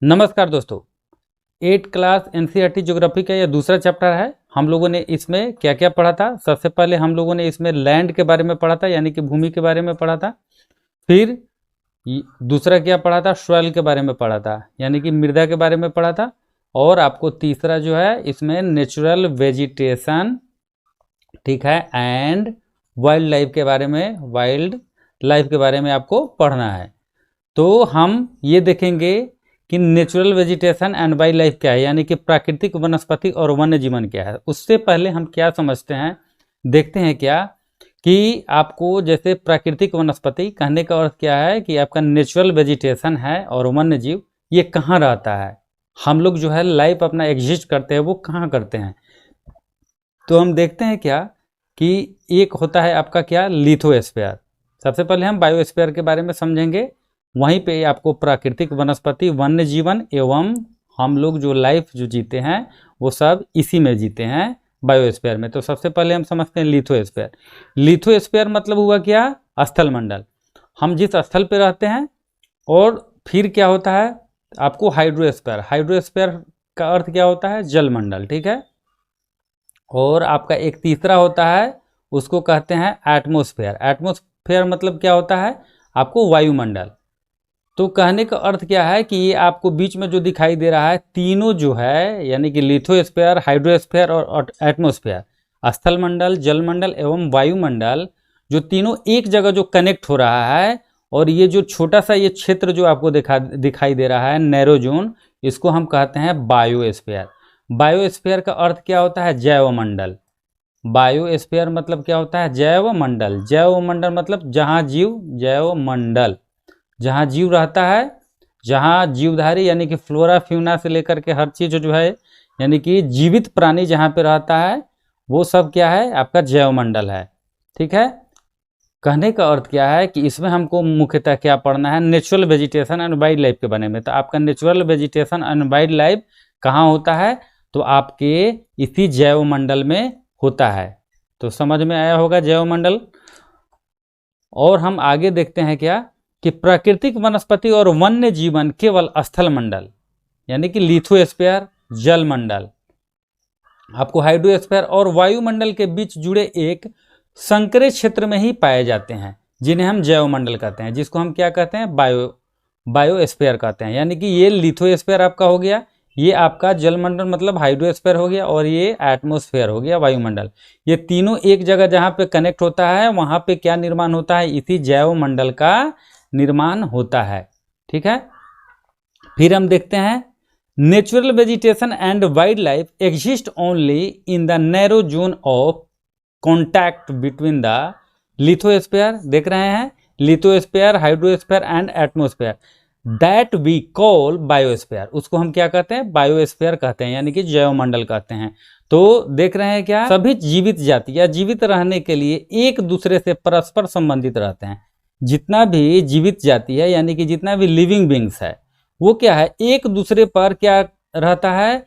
नमस्कार दोस्तों, 8 class NCERT geography का यह दूसरा चैप्टर है। हम लोगों ने इसमें क्या क्या पढ़ा था। सबसे पहले हम लोगों ने इसमें लैंड के बारे में पढ़ा था, यानी कि भूमि के बारे में पढ़ा था। फिर दूसरा क्या पढ़ा था, सॉइल के बारे में पढ़ा था, यानी कि मृदा के बारे में पढ़ा था। और आपको तीसरा जो है इसमें नेचुरल वेजिटेशन, ठीक है, एंड वाइल्ड लाइफ के बारे में आपको पढ़ना है। तो हम ये देखेंगे कि natural vegetation and wild life क्या है, यानी कि प्राकृतिक वनस्पति और वन्य जीवन क्या है। उससे पहले हम क्या समझते हैं, देखते हैं क्या कि आपको जैसे प्राकृतिक वनस्पति कहने का अर्थ क्या है कि आपका नेचुरल वेजिटेशन है और वन्य जीव ये कहाँ रहता है। हम लोग जो है लाइफ अपना एग्जिस्ट करते हैं वो कहाँ करते हैं। तो हम देखते हैं क्या कि एक होता है आपका क्या, लिथोस्फीयर। सबसे पहले हम बायोस्फीयर के बारे में समझेंगे, वहीं पे आपको प्राकृतिक वनस्पति वन्य जीवन एवं हम लोग जो लाइफ जो जीते हैं वो सब इसी में जीते हैं, बायोस्फीयर में। तो सबसे पहले हम समझते हैं लिथोस्फीयर। लिथोस्फीयर मतलब हुआ क्या, स्थल मंडल, हम जिस स्थल पे रहते हैं। और फिर क्या होता है आपको हाइड्रोस्फीयर। हाइड्रोस्फीयर का अर्थ क्या होता है, जल मंडल, ठीक है। और आपका एक तीसरा होता है उसको कहते हैं एटमोस्फेयर। एटमोस्फेयर मतलब क्या होता है आपको, वायुमंडल। तो कहने का अर्थ क्या है कि ये आपको बीच में जो दिखाई दे रहा है तीनों जो है, यानी कि लिथोस्फीयर, हाइड्रोस्फीयर और एटमोस्फेयर, स्थल मंडल, जल मंडल एवं वायुमंडल, जो तीनों एक जगह जो कनेक्ट हो रहा है। और ये जो छोटा सा ये क्षेत्र जो आपको दिखाई दे रहा है, नैरो जोन, इसको हम कहते हैं बायोस्फीयर। बायोस्फीयर का अर्थ क्या होता है, जैवमंडल। बायोस्फीयर मतलब क्या होता है, जैवमंडल। जैवमंडल मतलब जहाँ जीव, जैवमंडल जहाँ जीव रहता है, जहाँ जीवधारी यानी कि फ्लोरा फ्यूना से लेकर के हर चीज़ जो है, यानी कि जीवित प्राणी जहाँ पे रहता है वो सब क्या है आपका जैवमंडल है, ठीक है। कहने का अर्थ क्या है कि इसमें हमको मुख्यतः क्या पढ़ना है, natural vegetation and wild life के बारे में। तो आपका natural vegetation and wild life कहाँ होता है, तो आपके इसी जैवमंडल में होता है। तो समझ में आया होगा जैवमंडल। और हम आगे देखते हैं क्या कि प्राकृतिक वनस्पति और वन्य जीवन केवल स्थल मंडल, यानी कि लिथोस्फीयर, जल मंडल, आपको हाइड्रोस्फीयर और वायुमंडल के बीच जुड़े एक संकरे क्षेत्र में ही पाए जाते हैं, जिन्हें हम जैवमंडल कहते हैं, जिसको हम क्या कहते हैं, बायोस्फीयर कहते हैं। यानी कि ये लिथोस्फीयर आपका हो गया, ये आपका जलमंडल मतलब हाइड्रोस्फीयर हो गया, और ये एटमोस्फेयर हो गया, वायुमंडल। ये तीनों एक जगह जहाँ पे कनेक्ट होता है वहाँ पे क्या निर्माण होता है, इसी जैवमंडल का निर्माण होता है, ठीक है। फिर हम देखते हैं natural vegetation and wild life exist only in the narrow zone of contact between the lithosphere, देख रहे हैं, lithosphere, hydrosphere and atmosphere, that we call biosphere. उसको हम क्या कहते हैं, बायोस्फीयर कहते हैं, यानी कि जैवमंडल कहते हैं। तो देख रहे हैं क्या, सभी जीवित जाति या जीवित रहने के लिए एक दूसरे से परस्पर संबंधित रहते हैं। जितना भी जीवित जाति है, यानी कि जितना भी लिविंग बींग्स है, वो क्या है, एक दूसरे पर क्या रहता है,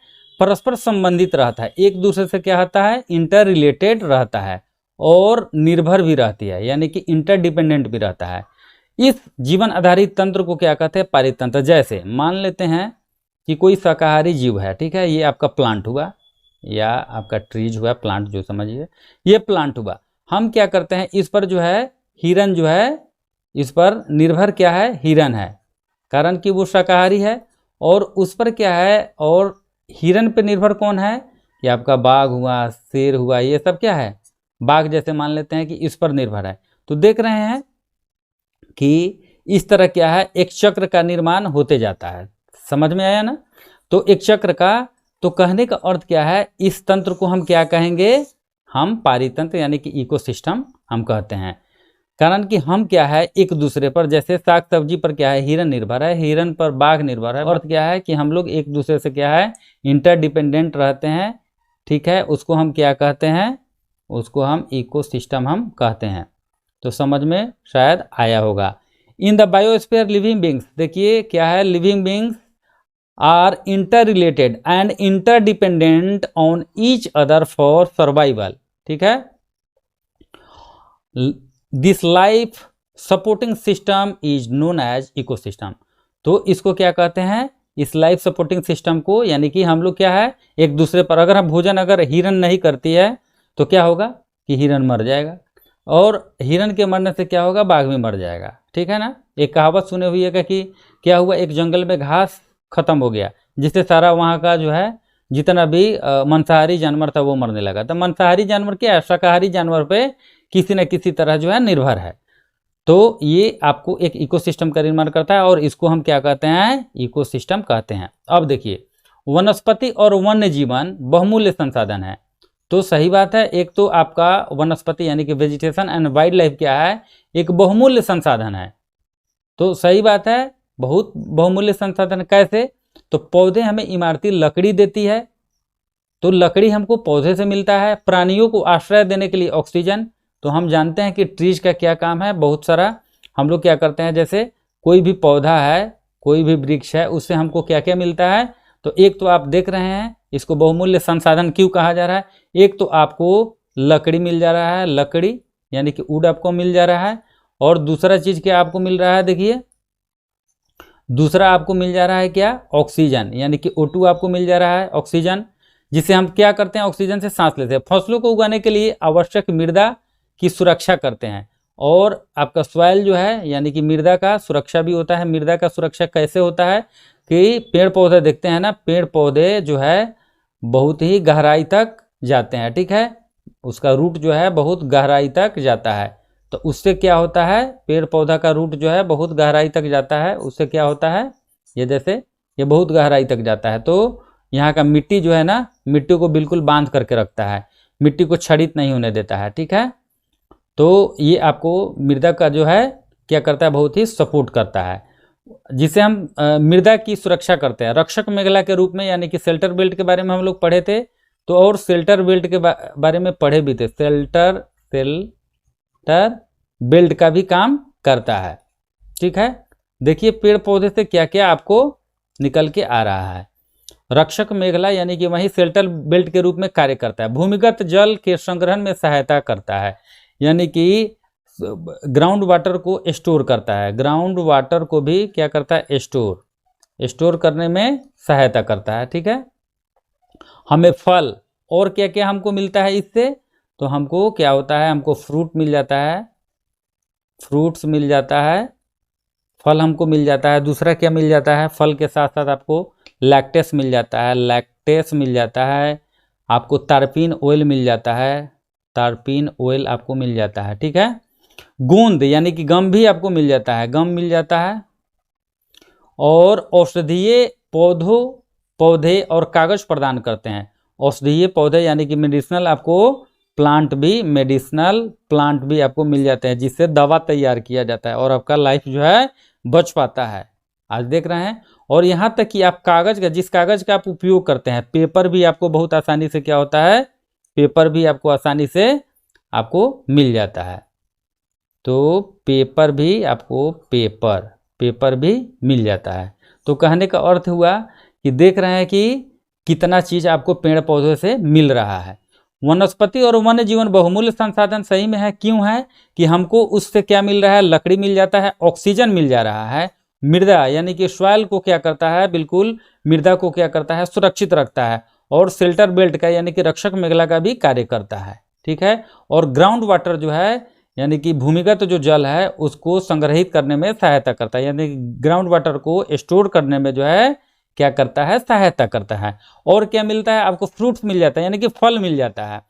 परस्पर संबंधित रहता है, एक दूसरे से क्या होता है, इंटर रिलेटेड रहता है, और निर्भर भी रहती है, यानी कि इंटरडिपेंडेंट भी रहता है। इस जीवन आधारित तंत्र को क्या कहते हैं, पारितंत्र। जैसे मान लेते हैं कि कोई शाकाहारी जीव है, ठीक है, ये आपका प्लांट हुआ या आपका ट्रीज हुआ, प्लांट जो समझिए, ये प्लांट हुआ। हम क्या करते हैं, इस पर जो है हिरन जो है, इस पर निर्भर क्या है, हिरन है, कारण कि वो शाकाहारी है। और उस पर क्या है, और हिरन पे निर्भर कौन है, कि आपका बाघ हुआ, शेर हुआ, ये सब क्या है, बाघ जैसे मान लेते हैं कि इस पर निर्भर है। तो देख रहे हैं कि इस तरह क्या है, एक चक्र का निर्माण होते जाता है। समझ में आया ना। तो एक चक्र का, तो कहने का अर्थ क्या है, इस तंत्र को हम क्या कहेंगे, हम पारितंत्र यानी कि इकोसिस्टम हम कहते हैं। कारण कि हम क्या है, एक दूसरे पर, जैसे साग सब्जी पर क्या है, हिरन निर्भर है, हिरन पर बाघ निर्भर है। अर्थ क्या है कि हम लोग एक दूसरे से क्या है, इंटरडिपेंडेंट रहते हैं, ठीक है। उसको हम क्या कहते हैं, उसको हम इकोसिस्टम हम कहते हैं। तो समझ में शायद आया होगा। In the biosphere living beings, देखिए क्या है, living beings are inter related and interdependent on each other for survival, ठीक है। This life supporting system is known as ecosystem. तो इसको क्या कहते हैं, इस लाइफ सपोर्टिंग सिस्टम को, यानी कि हम लोग क्या है एक दूसरे पर, अगर हम भोजन अगर हिरन नहीं करती है तो क्या होगा कि हिरन मर जाएगा, और हिरन के मरने से क्या होगा, बाघ भी मर जाएगा। ठीक है ना। एक कहावत सुने हुई है कि क्या हुआ, एक जंगल में घास खत्म हो गया, जिससे सारा वहाँ का जो है जितना भी मांसाहारी जानवर था वो मरने लगा। तो मांसाहारी जानवर क्या है, शाकाहारी जानवर पे किसी न किसी तरह जो है निर्भर है। तो ये आपको एक इकोसिस्टम का निर्माण करता है, और इसको हम क्या कहते हैं, इकोसिस्टम कहते हैं। अब देखिए, वनस्पति और वन्य जीवन बहुमूल्य संसाधन है। तो सही बात है, एक तो आपका वनस्पति यानी कि वेजिटेशन एंड वाइल्ड लाइफ क्या है, एक बहुमूल्य संसाधन है। तो सही बात है, बहुत बहुमूल्य संसाधन। कैसे, तो पौधे हमें इमारती लकड़ी देती है, तो लकड़ी हमको पौधे से मिलता है। प्राणियों को आश्रय देने के लिए ऑक्सीजन, तो हम जानते हैं कि ट्रीज का क्या काम है, बहुत सारा हम लोग क्या करते हैं, जैसे कोई भी पौधा है, कोई भी वृक्ष है, उससे हमको क्या क्या मिलता है। तो एक तो आप देख रहे हैं इसको बहुमूल्य संसाधन क्यों कहा जा रहा है, एक तो आपको लकड़ी मिल जा रहा है, लकड़ी यानी कि वुड आपको मिल जा रहा है, और दूसरा चीज क्या आपको मिल रहा है, देखिए दूसरा आपको मिल जा रहा है क्या, ऑक्सीजन, यानी कि O2 आपको मिल जा रहा है, ऑक्सीजन, जिससे हम क्या करते हैं, ऑक्सीजन से सांस लेते हैं। फसलों को उगाने के लिए आवश्यक मृदा की सुरक्षा करते हैं, और आपका सॉइल जो है यानी कि मृदा का सुरक्षा भी होता है। मृदा का सुरक्षा कैसे होता है कि पेड़ पौधे देखते हैं ना, पेड़ पौधे जो है बहुत ही गहराई तक जाते हैं, ठीक है, उसका रूट जो है बहुत गहराई तक जाता है। तो उससे क्या होता है, पेड़ पौधा का रूट जो है बहुत गहराई तक जाता है, उससे क्या होता है, ये जैसे ये बहुत गहराई तक जाता है, तो यहाँ का मिट्टी जो है ना, मिट्टी को बिल्कुल बांध करके रखता है, मिट्टी को क्षरित नहीं होने देता है। ठीक है, तो ये आपको मृदा का जो है क्या करता है, बहुत ही सपोर्ट करता है, जिसे हम मृदा की सुरक्षा करते हैं। रक्षक मेखला के रूप में, यानी कि शेल्टर बेल्ट के बारे में हम लोग पढ़े थे, तो और शेल्टर बेल्ट के बारे में पढ़े भी थे। शेल्टर बेल्ट का भी काम करता है। ठीक है, देखिए पेड़ पौधे से क्या क्या आपको निकल के आ रहा है। रक्षक मेखला यानी कि वही शेल्टर बेल्ट के रूप में कार्य करता है। भूमिगत जल के संग्रहण में सहायता करता है, यानी कि ग्राउंड वाटर को स्टोर करता है, ग्राउंड वाटर को भी क्या करता है, स्टोर करने में सहायता करता है। ठीक है, हमें फल और क्या क्या हमको मिलता है इससे, तो हमको क्या होता है, हमको फ्रूट मिल जाता है, फ्रूट्स मिल जाता है, फल हमको मिल जाता है। दूसरा क्या मिल जाता है, फल के साथ साथ आपको लैक्टेस मिल जाता है, लैक्टेस मिल जाता है, आपको तारपीन ऑयल मिल जाता है, तारपीन ऑयल आपको मिल जाता है। ठीक है, गोंद यानी कि गम भी आपको मिल जाता है, गम मिल जाता है, और औषधीय पौधे और कागज प्रदान करते हैं। औषधीय पौधे यानी कि मेडिसिनल आपको मेडिसिनल प्लांट भी आपको मिल जाते हैं, जिससे दवा तैयार किया जाता है, और आपका लाइफ जो है बच पाता है। आज देख रहे हैं, और यहाँ तक कि आप कागज का, जिस कागज का आप उपयोग करते हैं, पेपर भी आपको बहुत आसानी से क्या होता है, पेपर भी आपको आसानी से आपको मिल जाता है। तो पेपर भी आपको पेपर भी मिल जाता है। तो कहने का अर्थ हुआ कि देख रहे हैं कि कितना चीज आपको पेड़ पौधों से मिल रहा है। वनस्पति और वन्य जीवन बहुमूल्य संसाधन सही में है, क्यों है कि हमको उससे क्या मिल रहा है, लकड़ी मिल जाता है, ऑक्सीजन मिल जा रहा है, मृदा यानी कि सॉइल को क्या करता है, बिल्कुल मृदा को क्या करता है, सुरक्षित रखता है, और शेल्टर बेल्ट का यानी कि रक्षक मेखला का भी कार्य करता है। ठीक है, और ग्राउंड वाटर जो है यानी कि भूमिगत जो जल है उसको संग्रहित करने में सहायता करता है, यानी ग्राउंड वाटर को स्टोर करने में जो है क्या करता है, सहायता करता है। और क्या मिलता है आपको, फ्रूट्स मिल जाता है यानी कि फल मिल जाता है,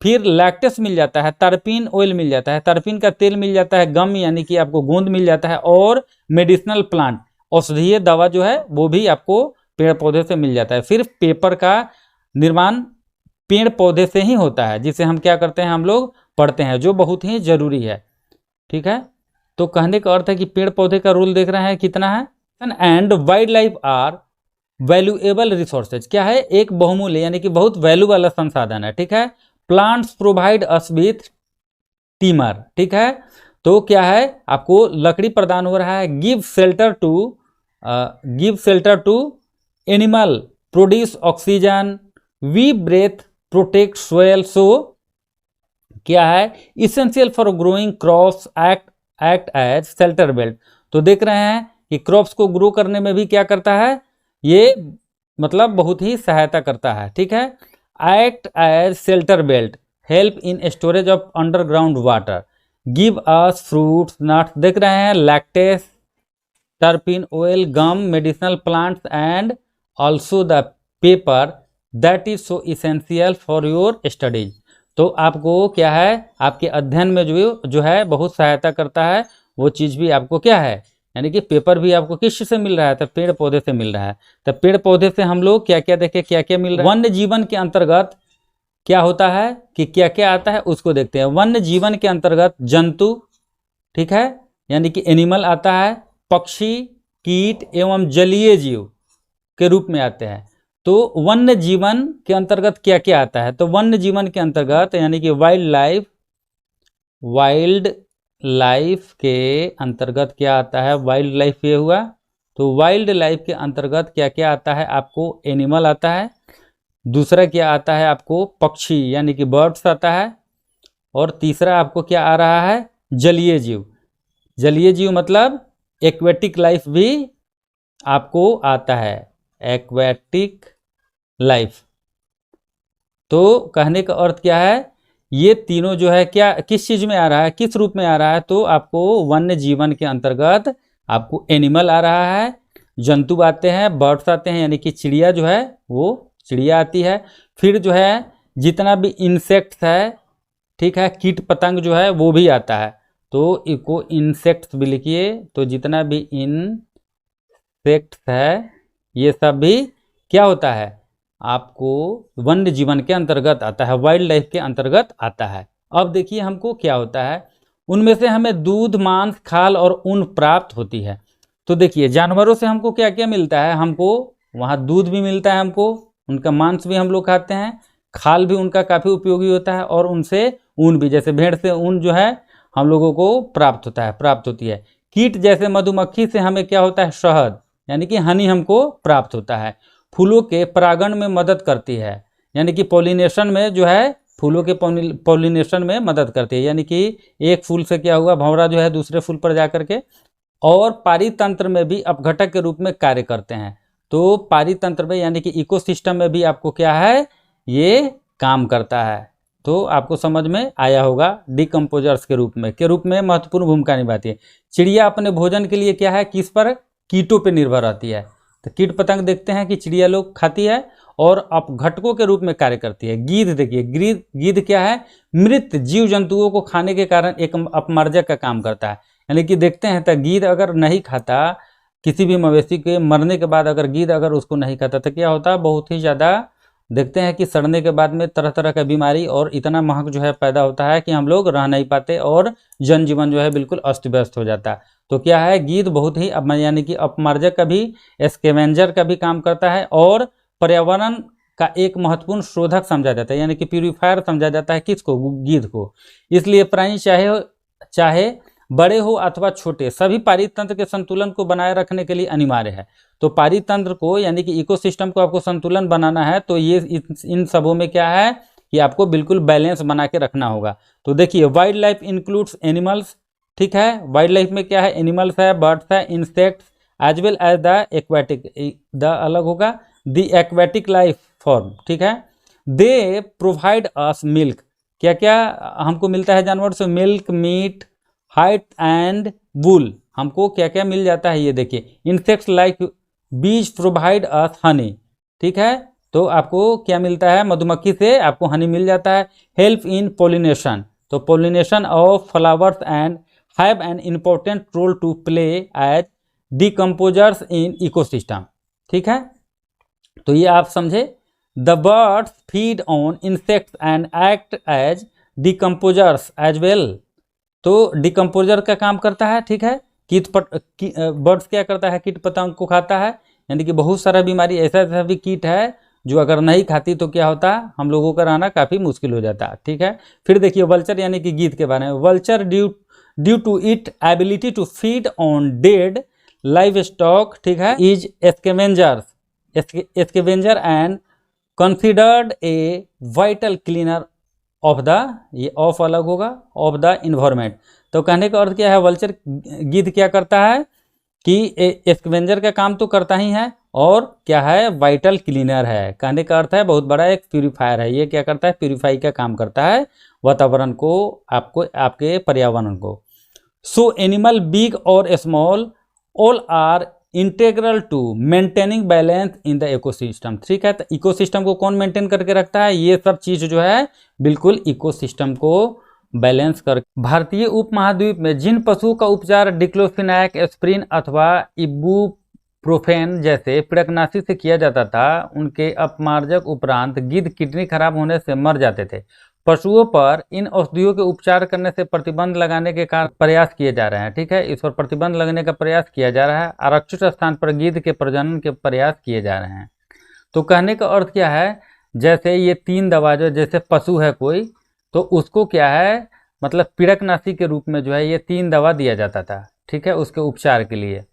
फिर लैक्टेस मिल जाता है, तारपीन ऑयल मिल जाता है, तारपीन का तेल मिल जाता है, गम यानी कि आपको गोंद मिल जाता है, और मेडिसिनल प्लांट औषधीय दवा जो है वो भी आपको पेड़ पौधे से मिल जाता है। फिर पेपर का निर्माण पेड़ पौधे से ही होता है, जिसे हम क्या करते हैं, हम लोग पढ़ते हैं, जो बहुत ही जरूरी है। ठीक है, तो कहने का अर्थ है कि पेड़ पौधे का रोल देख रहे हैं कितना है। And wild life are valuable resources, क्या है, एक बहुमूल्य यानी कि बहुत वैल्यू वाला संसाधन है। ठीक है, plants provide us with Timmer. ठीक है, तो क्या है, आपको लकड़ी प्रदान हो रहा है, give shelter to animal, produce oxygen, we breathe, protect soil, so क्या है, essential for growing crops, act as shelter belt. तो देख रहे हैं कि क्रॉप्स को ग्रो करने में भी क्या करता है, ये मतलब बहुत ही सहायता करता है, ठीक है। Act as shelter belt, help in storage of underground water, give us fruits nuts, देख रहे हैं, latex, turpentine oil, gum, medicinal plants and also the paper that is so essential for your studies. तो आपको क्या है, आपके अध्ययन में जो है बहुत सहायता करता है, वो चीज़ भी आपको क्या है, यानी कि पेपर भी आपको किस से मिल रहा है, तो पेड़ पौधे से मिल रहा है। तो पेड़ पौधे से हम लोग क्या क्या देखें, क्या क्या मिल रहा है। वन्य जीवन के अंतर्गत क्या होता है कि क्या क्या आता है उसको देखते हैं। वन्य जीवन के अंतर्गत जंतु, ठीक है, यानी कि एनिमल आता है, पक्षी, कीट एवं जलीय जीव के रूप में आते हैं। तो वन्य जीवन के अंतर्गत क्या क्या आता है, तो वन्य जीवन के अंतर्गत यानी कि वाइल्ड लाइफ के अंतर्गत क्या आता है, वाइल्ड लाइफ ये हुआ। तो वाइल्ड लाइफ के अंतर्गत क्या क्या आता है, आपको एनिमल आता है, दूसरा क्या आता है आपको पक्षी यानी कि बर्ड्स आता है, और तीसरा आपको क्या आ रहा है, जलीय जीव। जलीय जीव मतलब एक्वेटिक लाइफ भी आपको आता है, एक्वेटिक लाइफ। तो कहने का अर्थ क्या है, ये तीनों जो है क्या किस चीज में आ रहा है, किस रूप में आ रहा है, तो आपको वन्य जीवन के अंतर्गत आपको एनिमल आ रहा है, जंतु आते हैं, बर्ड्स आते हैं यानी कि चिड़िया जो है वो चिड़िया आती है, फिर जो है जितना भी इंसेक्ट्स है, ठीक है, कीट पतंग जो है वो भी आता है। तो इको इंसेक्ट्स भी लिखिए, तो जितना भी इंसेक्ट्स है ये सब भी क्या होता है, आपको वन्य जीवन के अंतर्गत आता है, वाइल्ड लाइफ के अंतर्गत आता है। अब देखिए हमको क्या होता है, उनमें से हमें दूध, मांस, खाल और ऊन प्राप्त होती है। तो देखिए जानवरों से हमको क्या क्या मिलता है, हमको वहाँ दूध भी मिलता है, हमको उनका मांस भी हम लोग खाते हैं, खाल भी उनका काफ़ी उपयोगी होता है, और उनसे ऊन भी, जैसे भेड़ से ऊन जो है हम लोगों को प्राप्त होता है, प्राप्त होती है। कीट जैसे मधुमक्खी से हमें क्या होता है, शहद यानी कि हनी हमको प्राप्त होता है। फूलों के परागण में मदद करती है, यानी कि पॉलिनेशन में जो है, फूलों के पॉलिनेशन में मदद करती है, यानी कि एक फूल से क्या हुआ, भंवरा जो है दूसरे फूल पर जा करके, और पारितंत्र में भी अपघटक के रूप में कार्य करते हैं। तो पारितंत्र में यानी कि इकोसिस्टम में भी आपको क्या है, ये काम करता है। तो आपको समझ में आया होगा, डिकम्पोजर्स के रूप में महत्वपूर्ण भूमिका निभाती है। चिड़िया अपने भोजन के लिए क्या है, किस पर, कीटों पर निर्भर रहती है। तो कीट पतंग देखते हैं कि चिड़िया लोग खाती है और अपघटकों के रूप में कार्य करती है। गीध देखिए, गीध क्या है, मृत जीव जंतुओं को खाने के कारण एक अपमार्जक का काम करता है। यानी कि देखते हैं तो गीध अगर नहीं खाता, किसी भी मवेशी के मरने के बाद अगर गीध अगर उसको नहीं खाता तो क्या होता है, बहुत ही ज़्यादा देखते हैं कि सड़ने के बाद में तरह तरह का बीमारी और इतना महक जो है पैदा होता है कि हम लोग रह नहीं पाते और जनजीवन जो है बिल्कुल अस्त व्यस्त हो जाता है। तो क्या है, गीध बहुत ही यानी कि अपमार्जक का भी, स्कैवेंजर का भी काम करता है, और पर्यावरण का एक महत्वपूर्ण शोधक समझा जाता है, यानी कि प्यूरिफायर समझा जाता है किसको, गीध को। इसलिए प्राणी चाहे बड़े हो अथवा छोटे, सभी पारितंत्र के संतुलन को बनाए रखने के लिए अनिवार्य है। तो पारितंत्र को यानी कि इकोसिस्टम को आपको संतुलन बनाना है, तो ये इन सबों में क्या है कि आपको बिल्कुल बैलेंस बना के रखना होगा। तो देखिए वाइल्ड लाइफ इंक्लूड्स एनिमल्स, ठीक है, वाइल्ड लाइफ में क्या है, एनिमल्स है, बर्ड्स है, insects as well as the aquatic, the अलग होगा, द एक्वेटिक लाइफ फॉर्म, ठीक है। दे प्रोवाइड अस मिल्क, क्या क्या हमको मिलता है जानवर से, milk, meat, hide and wool, हमको क्या क्या मिल जाता है ये देखिए। Insects like bees provide us honey, ठीक है, तो आपको क्या मिलता है, मधुमक्खी से आपको हनी मिल जाता है। हेल्प इन पोलिनेशन, तो pollination of flowers and have an important role to play as decomposers in ecosystem, ठीक है। तो ये आप समझे, the birds feed on insects and act as decomposers as well, तो डिकम्पोजर का काम करता है, ठीक है। बर्ड्स क्या करता है, कीट पतंग को खाता है, यानी कि बहुत सारा बीमारी ऐसा भी कीट है जो अगर नहीं खाती तो क्या होता है, हम लोगों का रहना काफ़ी मुश्किल हो जाता है, ठीक है। फिर देखिए वल्चर यानी कि गीध के बारे में, vulture due to it ability to feed on dead livestock, ठीक है, is scavenger and considered a vital cleaner of the, ये ऑफ अलग होगा, ऑफ द इन्वायरमेंट। तो कहने का अर्थ क्या है, वल्चर गीध क्या करता है कि स्कवेंजर का काम तो करता ही है और क्या है, वाइटल क्लीनर है। कहने का अर्थ है बहुत बड़ा एक प्यूरीफायर है। ये क्या करता है, प्यूरीफाई का काम करता है वातावरण को, आपको, आपके पर्यावरण को। सो एनिमल बिग और small all are integral to maintaining balance in the ecosystem. ठीक है, तो इकोसिस्टम को कौन मेंटेन करके रखता है, ये सब चीज जो है बिल्कुल इकोसिस्टम को बैलेंस कर। भारतीय उपमहाद्वीप में जिन पशुओं का उपचार डिक्लोफिनाक, एस्प्रिन अथवा इबुप्रोफेन जैसे पीड़कनाशी से किया जाता था, उनके अपमार्जक उपरांत गिद्ध किडनी खराब होने से मर जाते थे। पशुओं पर इन औषधियों के उपचार करने से प्रतिबंध लगाने के कारण प्रयास किए जा रहे हैं। ठीक है, इस पर प्रतिबंध लगने का प्रयास किया जा रहा है। आरक्षित स्थान पर गिद्ध के प्रजनन के प्रयास किए जा रहे हैं। तो कहने का अर्थ क्या है, जैसे ये 3 दवा जो, जैसे पशु है कोई, तो उसको क्या है, मतलब पीड़कनाशी के रूप में जो है ये 3 दवा दिया जाता था। ठीक है, उसके उपचार के लिए।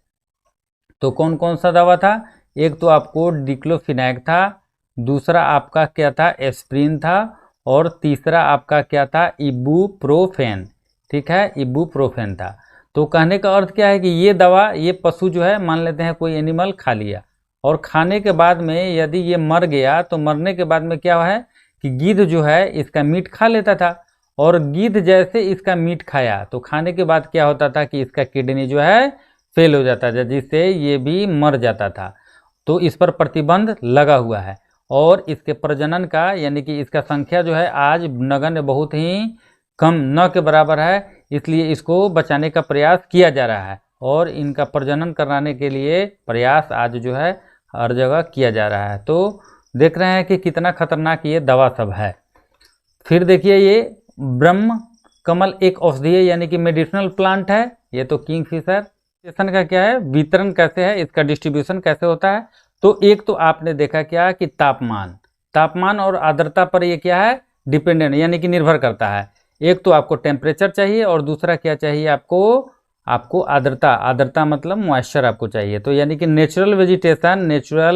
तो कौन कौन सा दवा था, एक तो आपको डिक्लोफिनैक था, दूसरा आपका क्या था, एस्प्रिन था, और तीसरा आपका क्या था, इबुप्रोफेन। ठीक है, इबुप्रोफेन था। तो कहने का अर्थ क्या है कि ये दवा, ये पशु जो है, मान लेते हैं कोई एनिमल खा लिया, और खाने के बाद में यदि ये मर गया, तो मरने के बाद में क्या है कि गिद्ध जो है इसका मीट खा लेता था, और गिद्ध जैसे इसका मीट खाया तो खाने के बाद क्या होता था कि इसका किडनी जो है फेल हो जाता था, जिससे ये भी मर जाता था। तो इस पर प्रतिबंध लगा हुआ है, और इसके प्रजनन का, यानी कि इसका संख्या जो है आज नगण्य, बहुत ही कम, न के बराबर है। इसलिए इसको बचाने का प्रयास किया जा रहा है, और इनका प्रजनन कराने के लिए प्रयास आज जो है हर जगह किया जा रहा है। तो देख रहे हैं कि कितना खतरनाक ये दवा सब है। फिर देखिए, ये ब्रह्म कमल एक औषधीय यानी कि मेडिसिनल प्लांट है। ये तो किंगफिशर का क्या है, वितरण कैसे है, इसका डिस्ट्रीब्यूशन कैसे होता है। तो एक तो आपने देखा क्या कि तापमान और आर्द्रता पर ये क्या है, डिपेंडेंट, यानी कि निर्भर करता है। एक तो आपको टेम्परेचर चाहिए, और दूसरा क्या चाहिए आपको आर्द्रता मतलब मॉइस्चर आपको चाहिए। तो यानी कि नेचुरल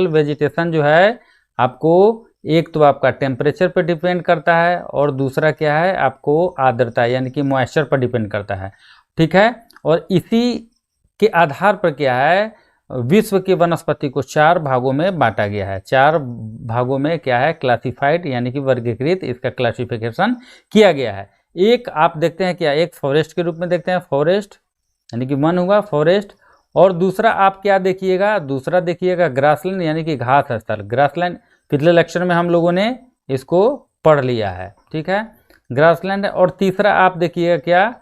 वेजिटेशन जो है आपको, एक तो आपका टेम्परेचर पर डिपेंड करता है, और दूसरा क्या है, आपको आर्द्रता यानी कि मॉइस्चर पर डिपेंड करता है। ठीक है, और इसी के आधार पर क्या है, विश्व की वनस्पति को 4 भागों में बांटा गया है। 4 भागों में क्या है, क्लासिफाइड यानी कि वर्गीकृत, इसका क्लासिफिकेशन किया गया है। एक आप देखते हैं क्या, एक फॉरेस्ट के रूप में देखते हैं, फॉरेस्ट यानी कि वन हुआ फॉरेस्ट, और दूसरा आप क्या देखिएगा, दूसरा देखिएगा ग्रासलैंड यानी कि घास स्थल, ग्रासलैंड। पिछले लेक्चर में हम लोगों ने इसको पढ़ लिया है। ठीक है, ग्रासलैंड। और तीसरा आप देखिएगा क्या,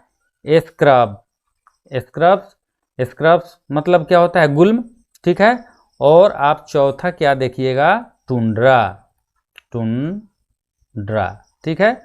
स्क्रब्स मतलब क्या होता है, गुल्म। ठीक है, और आप चौथा क्या देखिएगा, टुंड्रा। ठीक है,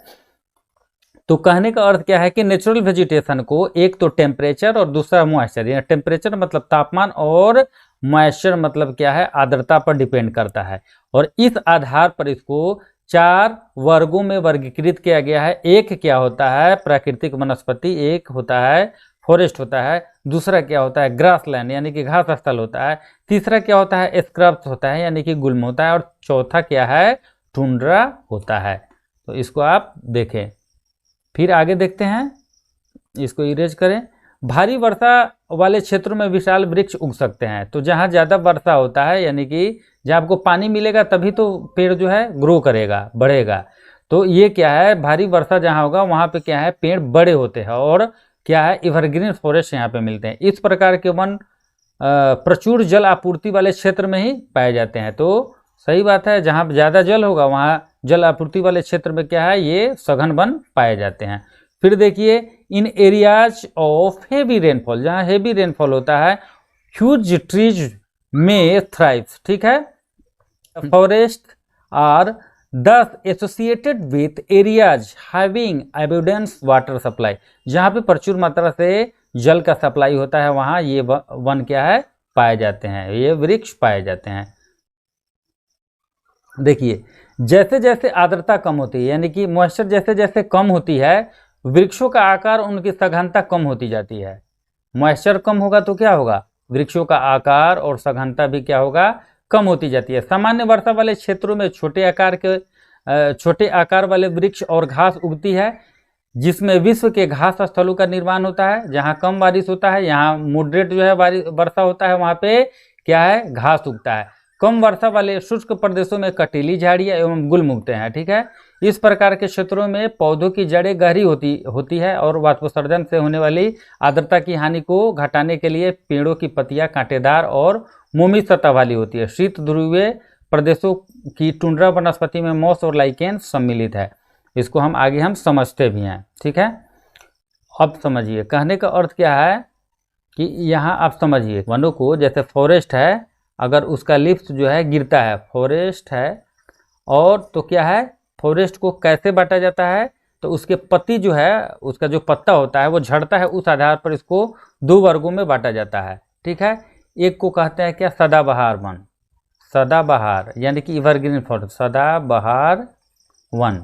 तो कहने का अर्थ क्या है कि नेचुरल वेजिटेशन को एक तो टेम्परेचर और दूसरा मॉइस्चर, या टेम्परेचर मतलब तापमान, और मॉइस्चर मतलब क्या है, आर्द्रता पर डिपेंड करता है। और इस आधार पर इसको 4 वर्गों में वर्गीकृत किया गया है। एक क्या होता है, प्राकृतिक वनस्पति, एक होता है फॉरेस्ट होता है, दूसरा क्या होता है, ग्रासलैंड यानी कि घास स्थल होता है, तीसरा क्या होता है, स्क्रब्स होता है यानी कि गुल्म होता है, और चौथा क्या है, टुंड्रा होता है। तो इसको आप देखें। फिर आगे देखते हैं, इसको इरेज करें। भारी वर्षा वाले क्षेत्रों में विशाल वृक्ष उग सकते हैं। तो जहाँ ज़्यादा वर्षा होता है, यानी कि जहाँ आपको पानी मिलेगा तभी तो पेड़ जो है ग्रो करेगा, बढ़ेगा। तो ये क्या है, भारी वर्षा जहाँ होगा वहाँ पे क्या है, पेड़ बड़े होते हैं, और क्या है, एवरग्रीन फॉरेस्ट यहाँ पे मिलते हैं। इस प्रकार के वन प्रचुर जल आपूर्ति वाले क्षेत्र में ही पाए जाते हैं। तो सही बात है, जहाँ ज़्यादा जल होगा वहाँ जल आपूर्ति वाले क्षेत्र में क्या है, ये सघन वन पाए जाते हैं। फिर देखिए, in areas of heavy rainfall, जहाँ हेवी रेनफॉल होता है, ह्यूज ट्रीज में थ्राइव्स। ठीक है, forest are thus associated with areas having abundance water supply, जहाँ पे प्रचुर मात्रा से जल का सप्लाई होता है, वहाँ ये वन क्या है, पाए जाते हैं, ये वृक्ष पाए जाते हैं। देखिए, जैसे जैसे आर्द्रता कम होती है, यानी कि मॉइस्चर जैसे जैसे कम होती है, वृक्षों का आकार, उनकी सघनता कम होती जाती है। मॉइस्चर कम होगा तो क्या होगा, वृक्षों का आकार और सघनता भी क्या होगा, कम होती जाती है। सामान्य वर्षा वाले क्षेत्रों में छोटे आकार वाले वृक्ष और घास उगती है, जिसमें विश्व के घास स्थलों का निर्माण होता है। जहाँ कम बारिश होता है, यहाँ मॉडरेट जो है वर्षा होता है, वहाँ पे क्या है, घास उगता है। कम वर्षा वाले शुष्क प्रदेशों में कटीली झाड़ियाँ एवं गुल्म उगते हैं। ठीक है, इस प्रकार के क्षेत्रों में पौधों की जड़ें गहरी होती है और वाष्पोत्सर्जन से होने वाली आर्द्रता की हानि को घटाने के लिए पेड़ों की पत्तियां कांटेदार और मोमी सतह वाली होती है। शीत ध्रुवीय प्रदेशों की टुंड्रा वनस्पति में मॉस और लाइकेन सम्मिलित है। इसको हम समझते भी हैं। ठीक है, अब समझिए कहने का अर्थ क्या है कि यहाँ आप समझिए वनों को, जैसे फॉरेस्ट है, अगर उसका लीव्स जो है गिरता है, फॉरेस्ट है, और तो क्या है, फॉरेस्ट को कैसे बांटा जाता है, तो उसके पत्ती जो है, उसका जो पत्ता होता है वो झड़ता है, उस आधार पर इसको 2 वर्गों में बांटा जाता है। ठीक है, एक को कहते हैं क्या, सदाबहार वन, सदाबहार यानी कि एवरग्रीन फॉरेस्ट, सदाबहार वन।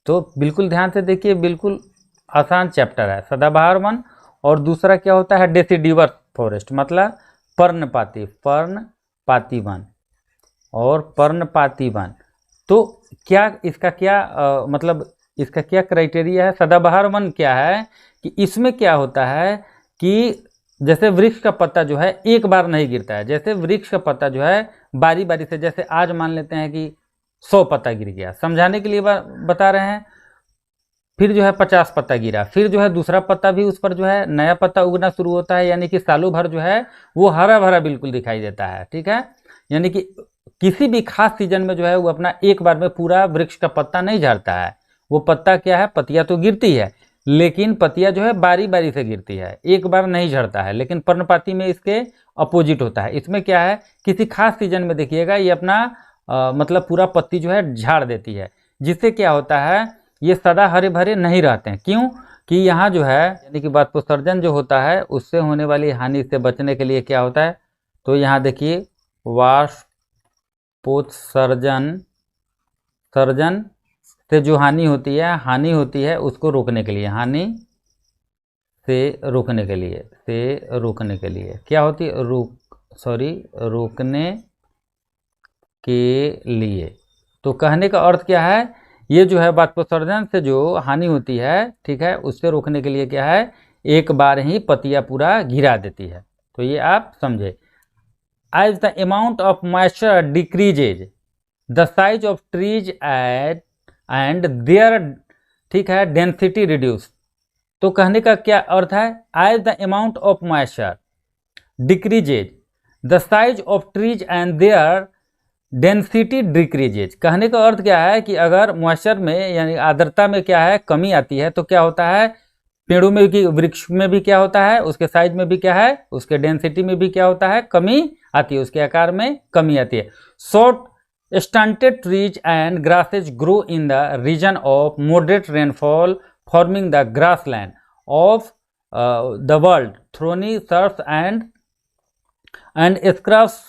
तो बिल्कुल ध्यान से देखिए, बिल्कुल आसान चैप्टर है, सदाबहार वन। और दूसरा क्या होता है, डेसिडिवर्स फॉरेस्ट, मतलब पर्णपाती, पर्णपाती वन और पर्णपाती वन। तो क्या इसका क्या मतलब इसका क्या क्राइटेरिया है, सदाबहार वन क्या है कि इसमें क्या होता है कि जैसे वृक्ष का पत्ता जो है एक बार नहीं गिरता है, जैसे वृक्ष का पत्ता जो है बारी बारी से, जैसे आज मान लेते हैं कि 100 पत्ता गिर गया, समझाने के लिए बता रहे हैं, फिर जो है 50 पत्ता गिरा, फिर जो है दूसरा पत्ता भी उस पर जो है नया पत्ता उगना शुरू होता है, यानी कि सालों भर जो है वो हरा भरा बिल्कुल दिखाई देता है। ठीक है, यानी कि किसी भी खास सीजन में जो है वो अपना एक बार में पूरा वृक्ष का पत्ता नहीं झड़ता है, वो पत्ता क्या है, पत्तियां तो गिरती है, लेकिन पत्तियां जो है बारी बारी से गिरती है, एक बार नहीं झड़ता है। लेकिन पर्णपाती में इसके अपोजिट होता है, इसमें क्या है, किसी खास सीजन में देखिएगा ये अपना मतलब पूरा पत्ती जो है झाड़ देती है, जिससे क्या होता है, ये सदा हरे भरे नहीं रहते हैं। क्यों कि यहाँ जो है, यानी कि वाष्पोत्सर्जन जो होता है उससे होने वाली हानि से बचने के लिए क्या होता है, तो यहाँ देखिए वाष्पोत्सर्जन से जो हानि होती है उसको रोकने के लिए, हानि से रोकने के लिए क्या होती है, रोकने के लिए। तो कहने का अर्थ क्या है, ये जो है वाष्पोत्सर्जन से जो हानि होती है, ठीक है, उससे रोकने के लिए क्या है, एक बार ही पत्तियां पूरा गिरा देती है। तो ये आप समझे। As the amount of moisture decreases the size of trees and their, ठीक है, डेंसिटी रिड्यूस। तो कहने का क्या अर्थ है, as the amount of moisture decreases the size of trees and their density decreases. कहने का अर्थ क्या है कि अगर मॉइस्चर में यानी आर्द्रता में क्या है, कमी आती है, तो क्या होता है, पेड़ों में भी, वृक्ष में भी क्या होता है, उसके साइज में भी क्या है, उसके डेंसिटी में भी क्या होता है, कमी आती है, उसके आकार में कमी आती है। Short stunted trees and grasses grow in the region of moderate rainfall forming the grassland of the world. Thorny shrubs and scrubs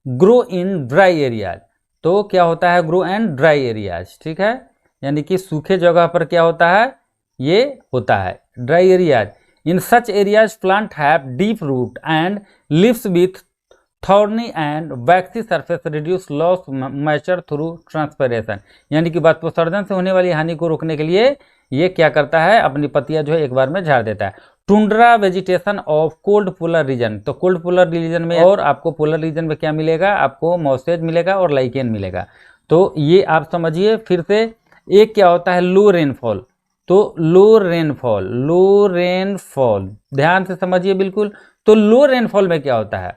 grow in dry areas. तो क्या होता है, ग्रो एंड ड्राई एरियाज, ठीक है, यानी कि सूखे जगह पर क्या होता है, ये होता है dry areas. In such areas plant have deep root and leaves with thorny and waxy surface reduce loss moisture through transpiration. यानी कि वाष्पोत्सर्जन से होने वाली हानि को रोकने के लिए ये क्या करता है, अपनी पत्तियां जो है एक बार में झाड़ देता है। Tundra vegetation of cold polar region. तो कोल्ड पोलर रीजन में, और आपको पोलर रीजन में क्या मिलेगा, आपको मॉइस्चर मिलेगा और लाइकेन मिलेगा। तो ये आप समझिए फिर से। एक क्या होता है, लो रेनफॉल। तो लो रेनफॉल ध्यान से समझिए बिल्कुल। तो लो रेनफॉल में क्या होता है,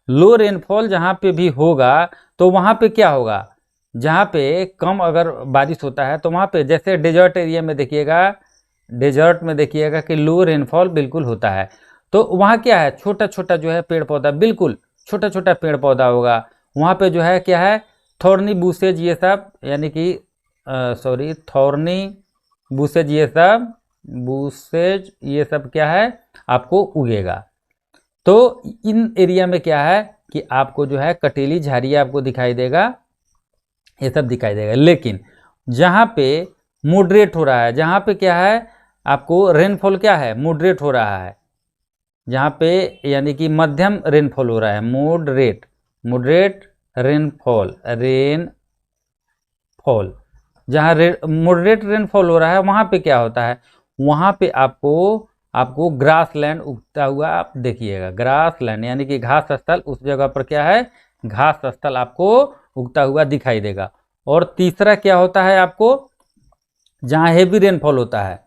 लो रेनफॉल जहाँ पे भी होगा तो वहाँ पे क्या होगा, जहाँ पे कम अगर बारिश होता है तो वहाँ पे, जैसे डेजर्ट एरिया में देखिएगा, डेजर्ट में देखिएगा कि लो रेनफॉल बिल्कुल होता है। तो वहाँ क्या है, छोटा छोटा जो है पेड़ पौधा, बिल्कुल छोटा छोटा पेड़ पौधा होगा। वहाँ पे जो है क्या है, थॉर्नी बूसेज ये सब, यानी कि थॉर्नी बूसेज ये सब क्या है, आपको उगेगा। तो इन एरिया में क्या है कि आपको जो है कटीली झाड़ियाँ आपको दिखाई देगा, ये सब दिखाई देगा। लेकिन जहाँ पे मॉडरेट हो रहा है, जहाँ पे क्या है, आपको रेनफॉल क्या है, मॉडरेट हो रहा है, जहाँ पे यानी कि मध्यम रेनफॉल हो रहा है, मॉडरेट रेनफॉल, जहाँ मॉडरेट रेनफॉल हो रहा है, वहाँ पे क्या होता है, वहाँ पे आपको ग्रास लैंड उगता हुआ आप देखिएगा, ग्रास लैंड यानी कि घास स्थल, उस जगह पर क्या है, घास स्थल आपको उगता हुआ दिखाई देगा। और तीसरा क्या होता है, आपको जहाँ हेवी रेनफॉल होता है,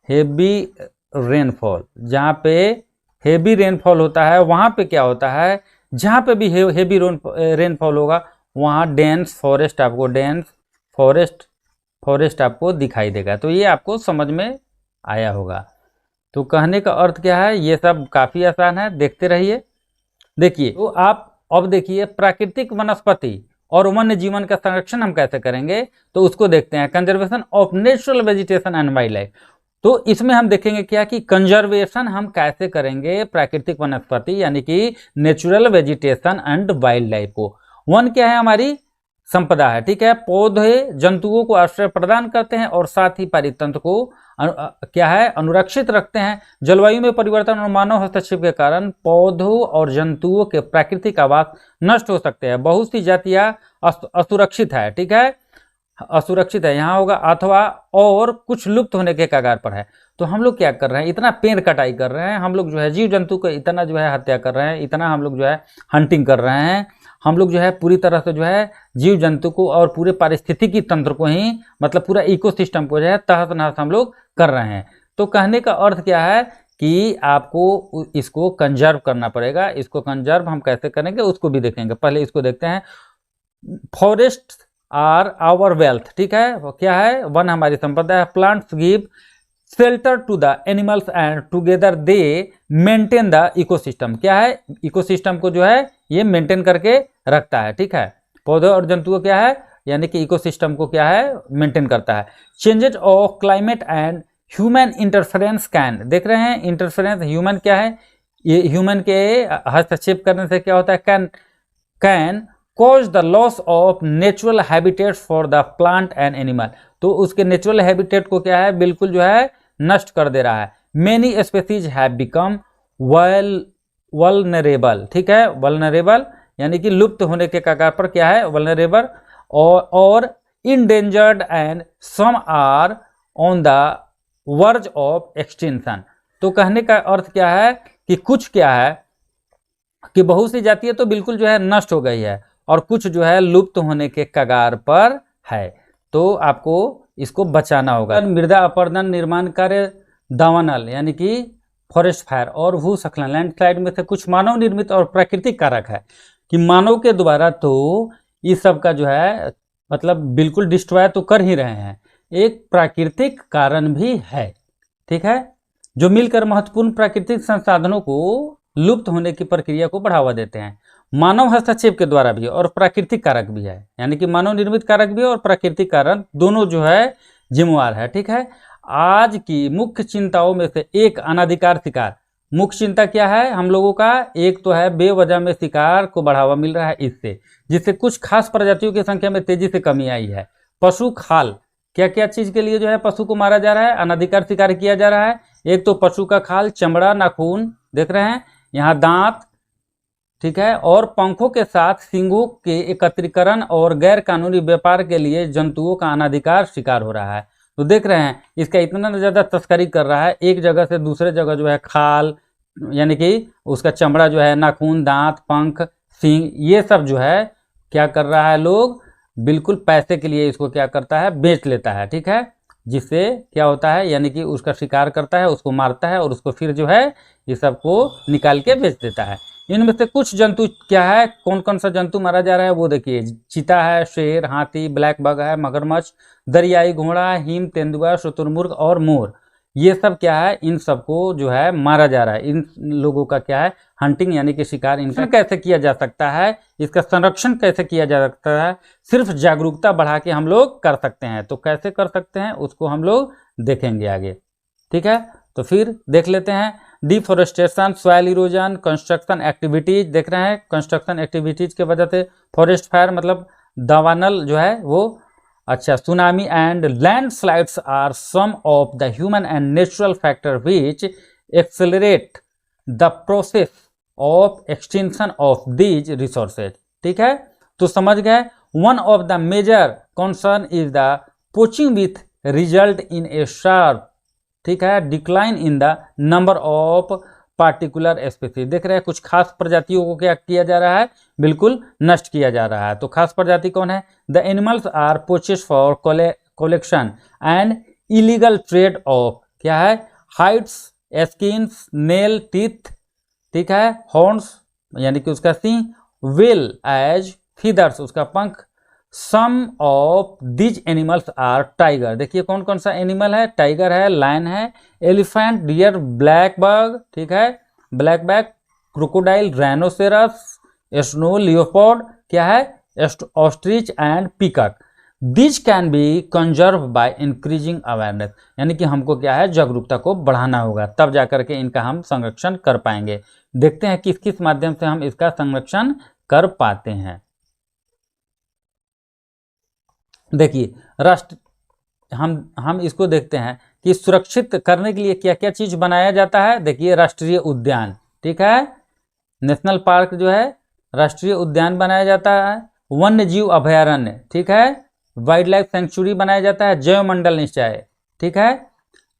हेवी रेनफॉल, जहाँ पे हेवी रेनफॉल होता है वहाँ पे क्या होता है, जहाँ पे भी हेवी रेनफॉल होगा वहाँ डेंस फॉरेस्ट आपको दिखाई देगा। तो ये आपको समझ में आया होगा। तो कहने का अर्थ क्या है, ये सब काफ़ी आसान है, देखते रहिए। देखिए, तो आप अब देखिए प्राकृतिक वनस्पति और वन्य जीवन का संरक्षण हम कैसे करेंगे, तो उसको देखते हैं। Conservation of natural vegetation and wild life. तो इसमें हम देखेंगे क्या कि कंजर्वेशन हम कैसे करेंगे प्राकृतिक वनस्पति यानी कि natural vegetation and wild life को। वन क्या है, हमारी संपदा है, ठीक है। पौधे जंतुओं को आश्रय प्रदान करते हैं और साथ ही पारितंत्र को क्या है, अनुरक्षित रखते हैं। जलवायु में परिवर्तन और मानव हस्तक्षेप के कारण पौधों और जंतुओं के प्राकृतिक आवास नष्ट हो सकते हैं। बहुत सी जातियां असुरक्षित है, ठीक है, असुरक्षित है यहाँ होगा, अथवा और कुछ लुप्त होने के कगार पर है। तो हम लोग क्या कर रहे हैं, इतना पेड़ कटाई कर रहे हैं हम लोग, जो है जीव जंतु को इतना जो है हत्या कर रहे हैं, इतना हम लोग जो है हंटिंग कर रहे हैं, हम लोग जो है पूरी तरह से जो है जीव जंतु को और पूरे पारिस्थितिकी तंत्र को ही, मतलब पूरा इकोसिस्टम को जो है तहस नहस हम लोग कर रहे हैं। तो कहने का अर्थ क्या है कि आपको इसको कंजर्व करना पड़ेगा। इसको कंजर्व हम कैसे करेंगे उसको भी देखेंगे। पहले इसको देखते हैं। फॉरेस्ट आर आवर वेल्थ, ठीक है, वो क्या है, वन हमारी संपदा है। Plants give shelter to the animals and together they maintain the ecosystem. क्या है, इकोसिस्टम को जो है ये मेंटेन करके रखता है, ठीक है। पौधे और जंतुओं क्या है, यानी कि इकोसिस्टम को क्या है, मेंटेन करता है। Changes of climate and human interference can, देख रहे हैं इंटरफेरेंस, ह्यूमन क्या है, ये ह्यूमन के हस्तक्षेप करने से क्या होता है, can cause the loss of natural habitats for the plant and animal. तो उसके नेचुरल हैबिटेट को क्या है, बिल्कुल जो है नष्ट कर दे रहा है। Many species have become vulnerable, ठीक है, वल्नरेबल यानी कि लुप्त होने के कगार पर क्या है, वल्नरेबल, और endangered and some are on the verge of extinction. तो कहने का अर्थ क्या है कि कुछ क्या है कि बहुत सी जातियां तो बिल्कुल जो है नष्ट हो गई है और कुछ जो है लुप्त होने के कगार पर है। तो आपको इसको बचाना होगा। मृदा अपरदन, निर्माण कार्य, दावानल यानी कि फॉरेस्ट फायर और भूस्खलन, लैंडस्लाइड में से कुछ मानव निर्मित और प्राकृतिक कारक है कि मानव के द्वारा तो इस सब का जो है मतलब बिल्कुल डिस्ट्रॉय तो कर ही रहे हैं, एक प्राकृतिक कारण भी है, ठीक है, जो मिलकर महत्वपूर्ण प्राकृतिक संसाधनों को लुप्त होने की प्रक्रिया को बढ़ावा देते हैं। मानव हस्तक्षेप के द्वारा भी और प्राकृतिक कारक भी है, यानी कि मानव निर्मित कारक भी और प्राकृतिक कारण दोनों जो है जिम्मेवार है, ठीक है। आज की मुख्य चिंताओं में से एक अनाधिकार शिकार। मुख्य चिंता क्या है हम लोगों का, एक तो है बेवजह में शिकार को बढ़ावा मिल रहा है इससे, जिससे कुछ खास प्रजातियों की संख्या में तेजी से कमी आई है। पशु खाल, क्या क्या चीज के लिए जो है पशु को मारा जा रहा है, अनाधिकार शिकार किया जा रहा है। एक तो पशु का खाल, चमड़ा, नाखून, देख रहे हैं यहाँ दांत, ठीक है, और पंखों के साथ सींगों के एकत्रीकरण और गैर कानूनी व्यापार के लिए जंतुओं का अनाधिकार शिकार हो रहा है। तो देख रहे हैं इसका इतना ज्यादा तस्करी कर रहा है, एक जगह से दूसरे जगह जो है खाल यानी कि उसका चमड़ा जो है, नाखून, दांत, पंख, सींग, ये सब जो है क्या कर रहा है, लोग बिल्कुल पैसे के लिए इसको क्या करता है, बेच लेता है, ठीक है। जिससे क्या होता है, यानी कि उसका शिकार करता है, उसको मारता है और उसको फिर जो है ये सबको निकाल के बेच देता है। इनमें से कुछ जंतु क्या है, कौन कौन सा जंतु मारा जा रहा है वो देखिए, चीता है, शेर, हाथी, ब्लैक बग है, मगरमच्छ, दरियाई घोड़ा, हिम तेंदुआ, शुतुरमुर्ग और मोर, ये सब क्या है, इन सबको जो है मारा जा रहा है। इन लोगों का क्या है, हंटिंग यानी कि शिकार इनका कैसे किया जा सकता है, इसका संरक्षण कैसे किया जा सकता है, सिर्फ जागरूकता बढ़ा के हम लोग कर सकते हैं। तो कैसे कर सकते हैं उसको हम लोग देखेंगे आगे, ठीक है। तो फिर देख लेते हैं deforestation, soil erosion, construction activities, देख रहे हैं कंस्ट्रक्शन एक्टिविटीज के वजह से फॉरेस्ट फायर मतलब दावानल जो है वो, अच्छा, tsunami and landslides are some of the human and natural factor which accelerate the process of extinction of these resources, ठीक है। तो समझ गए, one of the major concern is the poaching with result in a sharp ठीक है, decline in the number of particular species. देख रहे हैं कुछ खास प्रजातियों को क्या किया जा रहा है, बिल्कुल नष्ट किया जा रहा है। तो खास प्रजाति कौन है? The animals are poached for collection and illegal trade of, क्या है, हाइड्स, स्किन्स, नेल, टीथ, ठीक है, हॉर्न्स यानी कि उसका सींग, विल एज फीदर्स, उसका पंख। Some of these animals are tiger. देखिए कौन कौन सा एनिमल है, टाइगर है, लायन है, एलिफेंट, डियर, ब्लैक बग, ठीक है, black back, crocodile, rhinoceros, snow leopard, क्या है, ostrich and peacock. This can be conserve by increasing awareness, यानी कि हमको क्या है, जागरूकता को बढ़ाना होगा, तब जाकर के इनका हम संरक्षण कर पाएंगे। देखते हैं किस किस माध्यम से हम इसका संरक्षण कर पाते हैं। देखिए राष्ट्र, हम इसको देखते हैं कि सुरक्षित करने के लिए क्या क्या चीज बनाया जाता है। देखिए राष्ट्रीय उद्यान, ठीक है, नेशनल पार्क जो है, राष्ट्रीय उद्यान बनाया जाता है, वन्य जीव अभयारण्य, ठीक है, वाइल्ड लाइफ सेंचुरी बनाया जाता है, जैव मंडल निश्चय, ठीक है,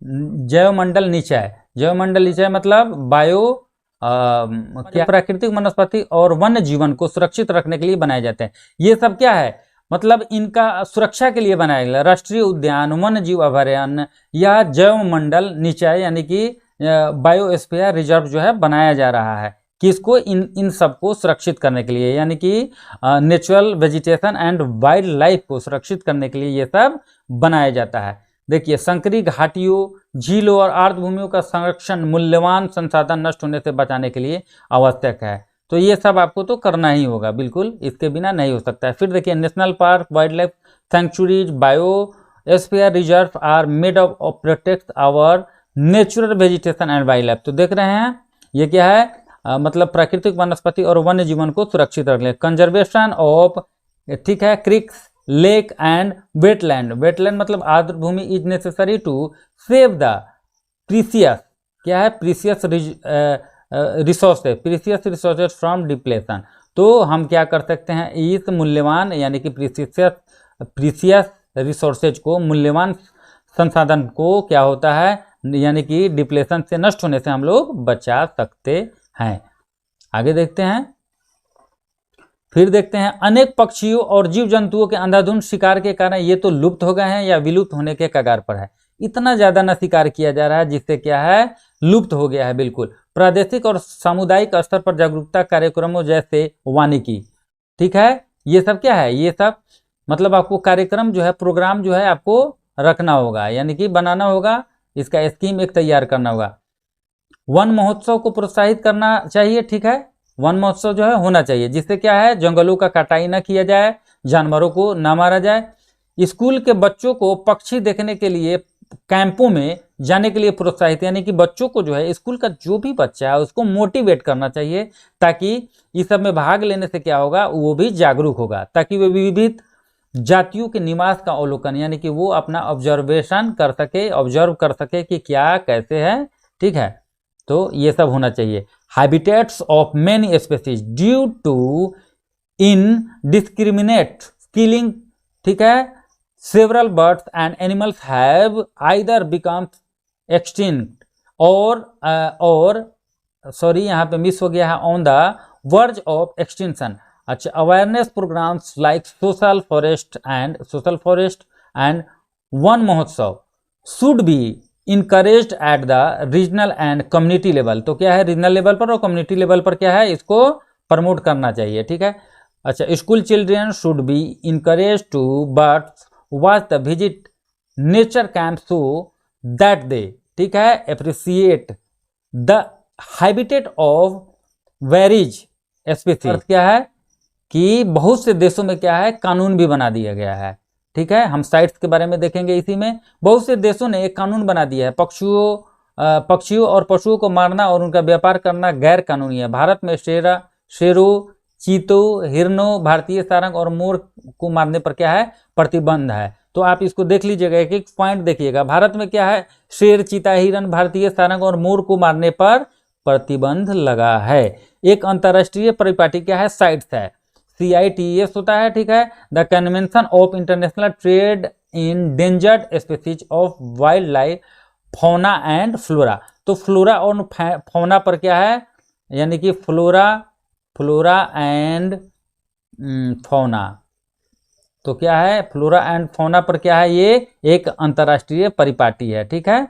जैव मंडल निश्चय, जैव मंडल निश्चय मतलब बायो क्या, प्राकृतिक वनस्पति और वन्य जीवन को सुरक्षित रखने के लिए बनाए जाते हैं। ये सब क्या है, मतलब इनका सुरक्षा के लिए बनाया गया राष्ट्रीय उद्यान, वन्य जीव अभयारण्य या जैव मंडल निश्चय यानी कि बायोस्फीयर रिजर्व जो है बनाया जा रहा है। किसको? इन सबको सुरक्षित करने के लिए, यानी कि natural vegetation and wild life को सुरक्षित करने के लिए ये सब बनाया जाता है। देखिए संकरी घाटियों, झीलों और आर्द्रभूमियों का संरक्षण मूल्यवान संसाधन नष्ट होने से बचाने के लिए आवश्यक है। तो ये सब आपको तो करना ही होगा, बिल्कुल इसके बिना नहीं हो सकता है। फिर देखिए national park, wild life sanctuaries, biosphere reserve are made of protect our natural vegetation and wild life. तो देख रहे हैं ये क्या है, मतलब प्राकृतिक वनस्पति और वन्य जीवन को सुरक्षित रख ले। कंजर्वेशन ऑफ, ठीक है, creeks, lake and wetland, wetland मतलब आर्द्र भूमि is necessary to save the precious, क्या है, precious resources, precious resources from depletion. तो हम क्या कर सकते हैं, इस मूल्यवान यानी कि प्रीसियस रिसोर्सेज को, मूल्यवान संसाधन को क्या होता है, यानी कि डिप्लेशन से, नष्ट होने से हम लोग बचा सकते हैं। आगे देखते हैं, फिर देखते हैं अनेक पक्षियों और जीव जंतुओं के अंधाधुंध शिकार के कारण ये तो लुप्त हो गए हैं या विलुप्त होने के कगार पर है। इतना ज्यादा न शिकार किया जा रहा है जिससे क्या है, लुप्त हो गया है बिल्कुल। प्रादेशिक और सामुदायिक स्तर पर जागरूकता कार्यक्रमों जैसे वानिकी, ठीक है, ये सब क्या है, ये सब मतलब आपको कार्यक्रम जो है, प्रोग्राम जो है आपको रखना होगा, यानी कि बनाना होगा, इसका स्कीम एक तैयार करना होगा। वन महोत्सव को प्रोत्साहित करना चाहिए, ठीक है, वन महोत्सव जो है होना चाहिए, जिससे क्या है, जंगलों का कटाई न किया जाए, जानवरों को न मारा जाए। स्कूल के बच्चों को पक्षी देखने के लिए कैंपों में जाने के लिए प्रोत्साहित, यानी कि बच्चों को जो है, स्कूल का जो भी बच्चा है उसको मोटिवेट करना चाहिए, ताकि इस सब में भाग लेने से क्या होगा, वो भी जागरूक होगा, ताकि वे विविध जातियों के निवास का अवलोकन, यानी कि वो अपना ऑब्जर्वेशन कर सके, ऑब्जर्व कर सके कि क्या कैसे है, ठीक है। तो ये सब होना चाहिए। Habitats of many species due to indiscriminate killing, ठीक है, several birds and animals have either become extinct और सॉरी यहाँ पे मिस हो गया है, on the verge of extinction. अच्छा, awareness programmes like social forest and Van Mahotsav should be encouraged at the regional and community level. तो क्या है, रीजनल लेवल पर और कम्युनिटी लेवल पर क्या है, इसको प्रमोट करना चाहिए, ठीक है। अच्छा, school children should be encourage to birds watch the visit nature camp so that they, ठीक है, appreciate the habitat of various species. क्या है कि बहुत से देशों में क्या है, कानून भी बना दिया गया है, ठीक है, हम साइट्स के बारे में देखेंगे इसी में। बहुत से देशों ने एक कानून बना दिया है, पक्षियों और पशुओं को मारना और उनका व्यापार करना गैर कानूनी है। भारत में शेरों, चीतों, हिरणों, भारतीय सारंग और मोर को मारने पर क्या है, प्रतिबंध है। तो आप इसको देख लीजिएगा, एक एक पॉइंट देखिएगा। भारत में क्या है, शेर, चीता, हिरण, भारतीय सारंग और मोर को मारने पर प्रतिबंध लगा है। एक अंतर्राष्ट्रीय परिपाटी क्या है, साइट्स है, CITES होता है, ठीक है, the convention of international trade in endangered species of wild life fauna and flora. तो फ्लोरा और फौना पर क्या है, यानी कि फ्लोरा एंड फौना, तो क्या है फ्लोरा एंड फौना पर क्या है, ये एक अंतर्राष्ट्रीय परिपाटी है, ठीक है।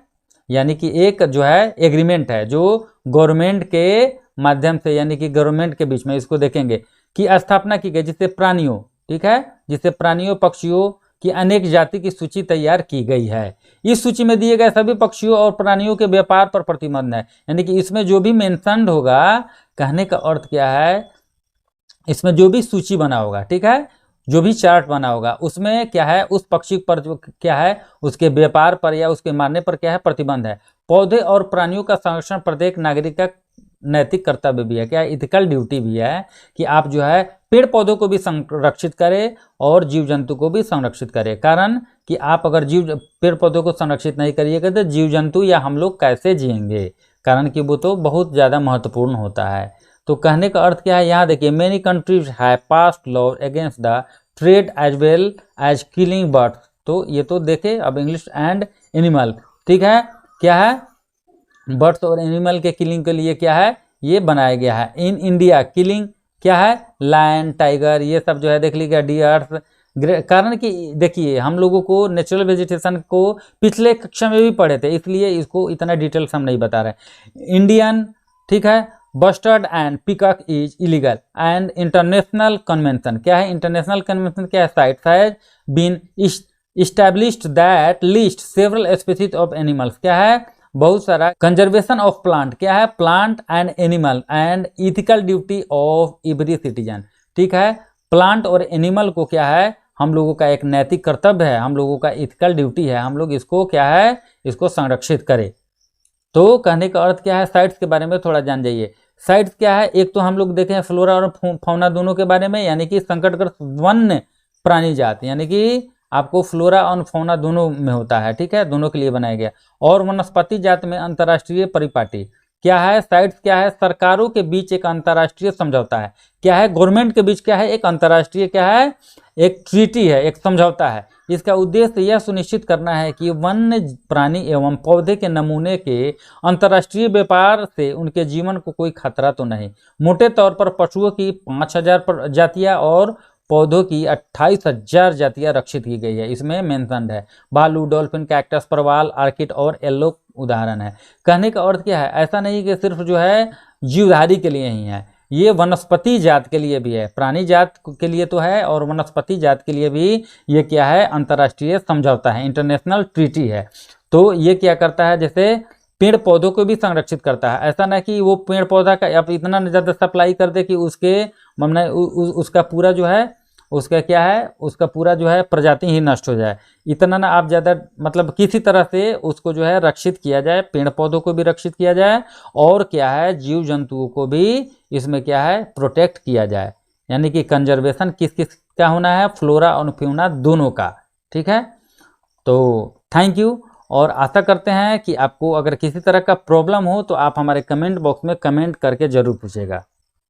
यानी कि एक जो है एग्रीमेंट है जो गवर्नमेंट के माध्यम से, यानी कि गवर्नमेंट के बीच में इसको देखेंगे कि स्थापना की गई, जिससे प्राणियों, ठीक है, जिससे प्राणियों पक्षियों की अनेक जाति की सूची तैयार की गई है। इस सूची में दिए गए सभी पक्षियों और प्राणियों के व्यापार पर प्रतिबंध है। यानी कि इसमें जो भी मेंशन्ड होगा, कहने का अर्थ क्या है, इसमें जो भी सूची बना होगा, ठीक है, जो भी चार्ट बना होगा, उसमें क्या है, उस पक्षी पर जो क्या है, उसके व्यापार पर या उसके मारने पर क्या है, प्रतिबंध है। पौधे और प्राणियों का संरक्षण प्रत्येक नागरिक का नैतिक कर्तव्य भी है, क्या इथिकल ड्यूटी भी है कि आप जो है पेड़ पौधों को भी संरक्षित करें और जीव जंतु को भी संरक्षित करें। कारण कि आप अगर पेड़ पौधों को संरक्षित नहीं करिएगा तो जीव जंतु या हम लोग कैसे जिएंगे, कारण कि वो तो बहुत ज़्यादा महत्वपूर्ण होता है। तो कहने का अर्थ क्या है, यहाँ देखिए, many countries have passed law against the trade as well as killing birds. तो ये तो देखे अब इंग्लिश एंड एनिमल, ठीक है, क्या है, बर्ड्स और एनिमल के किलिंग के लिए क्या है, ये बनाया गया है। इन इंडिया किलिंग क्या है, लायन, टाइगर, ये सब जो है देख लीजिएगा, डियर्स। कारण कि देखिए हम लोगों को नेचुरल वेजिटेशन को पिछले कक्षा में भी पढ़े थे, इसलिए इसको इतना डिटेल्स हम नहीं बता रहे। इंडियन, ठीक है, bustard and peacock is illegal and international convention, क्या है इंटरनेशनल कन्वेंशन, क्या है, CITES has been established that list several species of animals, क्या है, बहुत सारा कंजर्वेशन ऑफ प्लांट, क्या है, plant and animal and ethical duty of every citizen, ठीक है, प्लांट और एनिमल को क्या है, हम लोगों का एक नैतिक कर्तव्य है, हम लोगों का इथिकल ड्यूटी है, हम लोग इसको क्या है, इसको संरक्षित करें। तो कहने का अर्थ क्या है, साइट्स के बारे में थोड़ा जान जाइए। साइट्स क्या है, एक तो हम लोग देखें फ्लोरा और फौना दोनों के बारे में, यानी कि संकटग्रस्त वन्य प्राणी जाति, यानी कि आपको फ्लोरा और फौना दोनों में होता है, ठीक है, दोनों के लिए बनाया गया। और वनस्पति जात में अंतर्राष्ट्रीय परिपाटी क्या है, साइट्स क्या है, सरकारों के बीच एक अंतर्राष्ट्रीय समझौता है, क्या है, गवर्नमेंट के बीच क्या है, एक अंतर्राष्ट्रीय क्या है, एक ट्रीटी है, एक समझौता है। इसका उद्देश्य यह सुनिश्चित करना है कि वन्य प्राणी एवं पौधे के नमूने के अंतर्राष्ट्रीय व्यापार से उनके जीवन को कोई खतरा तो नहीं। मोटे तौर पर पशुओं की 5000 जातियां और पौधों की 28,000 जातियां रक्षित की गई है, इसमें मेंशन्ड है। भालू, डॉल्फिन, कैक्टस, परवाल, आर्किड और येलो उदाहरण है। कहने का अर्थ क्या है, ऐसा नहीं कि सिर्फ जो है जीवधारी के लिए ही है, ये वनस्पति जात के लिए भी है, प्राणी जात के लिए तो है और वनस्पति जात के लिए भी ये क्या है, अंतर्राष्ट्रीय समझौता है, इंटरनेशनल ट्रीटी है। तो ये क्या करता है, जैसे पेड़ पौधों को भी संरक्षित करता है। ऐसा ना कि वो पेड़ पौधा का अब इतना ज़्यादा सप्लाई कर दे कि उसके उसका पूरा जो है, उसका क्या है, उसका पूरा जो है प्रजाति ही नष्ट हो जाए। इतना ना आप ज़्यादा मतलब किसी तरह से उसको जो है रक्षित किया जाए, पेड़ पौधों को भी रक्षित किया जाए और क्या है, जीव जंतुओं को भी इसमें क्या है, प्रोटेक्ट किया जाए। यानी कि कंजर्वेशन किस किस का होना है, फ्लोरा और फ्यूना दोनों का, ठीक है। तो थैंक यू, और आशा करते हैं कि आपको अगर किसी तरह का प्रॉब्लम हो तो आप हमारे कमेंट बॉक्स में कमेंट करके ज़रूर पूछिएगा।